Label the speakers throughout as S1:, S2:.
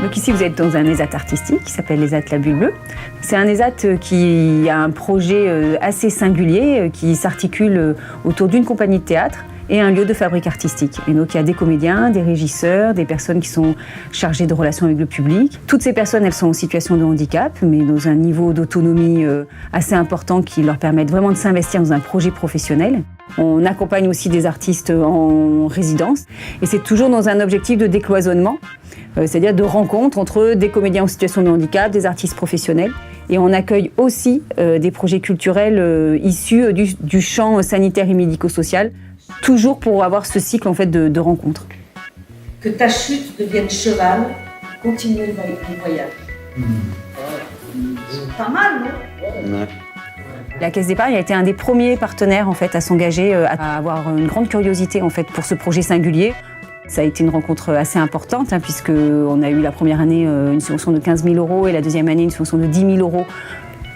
S1: Donc ici, vous êtes dans un ESAT artistique qui s'appelle l'ESAT La Bulle Bleue. C'est un ESAT qui a un projet assez singulier, qui s'articule autour d'une compagnie de théâtre et un lieu de fabrique artistique. Et donc il y a des comédiens, des régisseurs, des personnes qui sont chargées de relations avec le public. Toutes ces personnes, elles sont en situation de handicap, mais dans un niveau d'autonomie assez important qui leur permettent vraiment de s'investir dans un projet professionnel. On accompagne aussi des artistes en résidence et c'est toujours dans un objectif de décloisonnement, c'est-à-dire de rencontre entre des comédiens en situation de handicap, des artistes professionnels. Et on accueille aussi des projets culturels issus du champ sanitaire et médico-social, toujours pour avoir ce cycle en fait, de rencontres.
S2: Que ta chute devienne cheval, continuer le voyage. Pas mal, non?
S3: Ouais.
S1: La Caisse d'épargne a été un des premiers partenaires en fait, à s'engager, à avoir une grande curiosité en fait, pour ce projet singulier. Ça a été une rencontre assez importante, puisqu'on a eu la première année une subvention de 15 000 € et la deuxième année une subvention de 10 000 €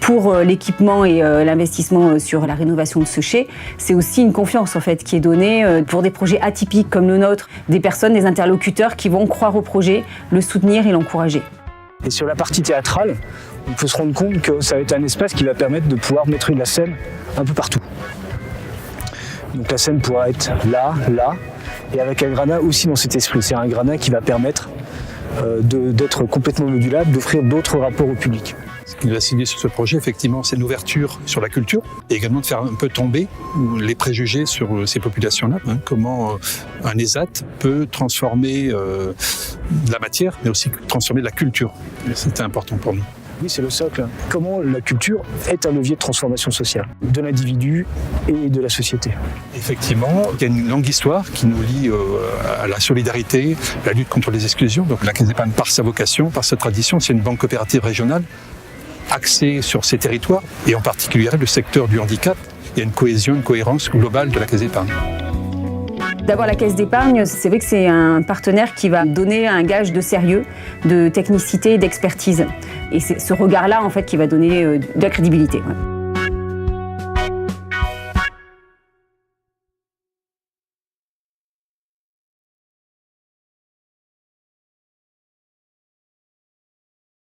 S1: pour l'équipement et l'investissement sur la rénovation de ce chai. C'est aussi une confiance en fait, qui est donnée pour des projets atypiques comme le nôtre, des personnes, des interlocuteurs qui vont croire au projet, le soutenir et l'encourager.
S4: Et sur la partie théâtrale, on peut se rendre compte que ça va être un espace qui va permettre de pouvoir mettre de la scène un peu partout. Donc la scène pourra être là, et avec un gradin aussi dans cet esprit. C'est un gradin qui va permettre d'être complètement modulable, d'offrir d'autres rapports au public.
S5: Ce qui nous a signé sur ce projet, effectivement, c'est une ouverture sur la culture et également de faire un peu tomber les préjugés sur ces populations-là. Comment un ESAT peut transformer de la matière, mais aussi transformer de la culture. C'était important pour nous.
S4: Oui, c'est le socle. Comment la culture est un levier de transformation sociale de l'individu et de la société.
S5: Effectivement, il y a une longue histoire qui nous lie à la solidarité, la lutte contre les exclusions. Donc la Caisse d'épargne, par sa vocation, par sa tradition, c'est une banque coopérative régionale axée sur ces territoires et en particulier le secteur du handicap. Il y a une cohésion, une cohérence globale de la Caisse d'épargne.
S1: D'abord, la Caisse d'épargne, c'est vrai que c'est un partenaire qui va donner un gage de sérieux, de technicité et d'expertise. Et c'est ce regard-là, en fait, qui va donner de la crédibilité. Ouais.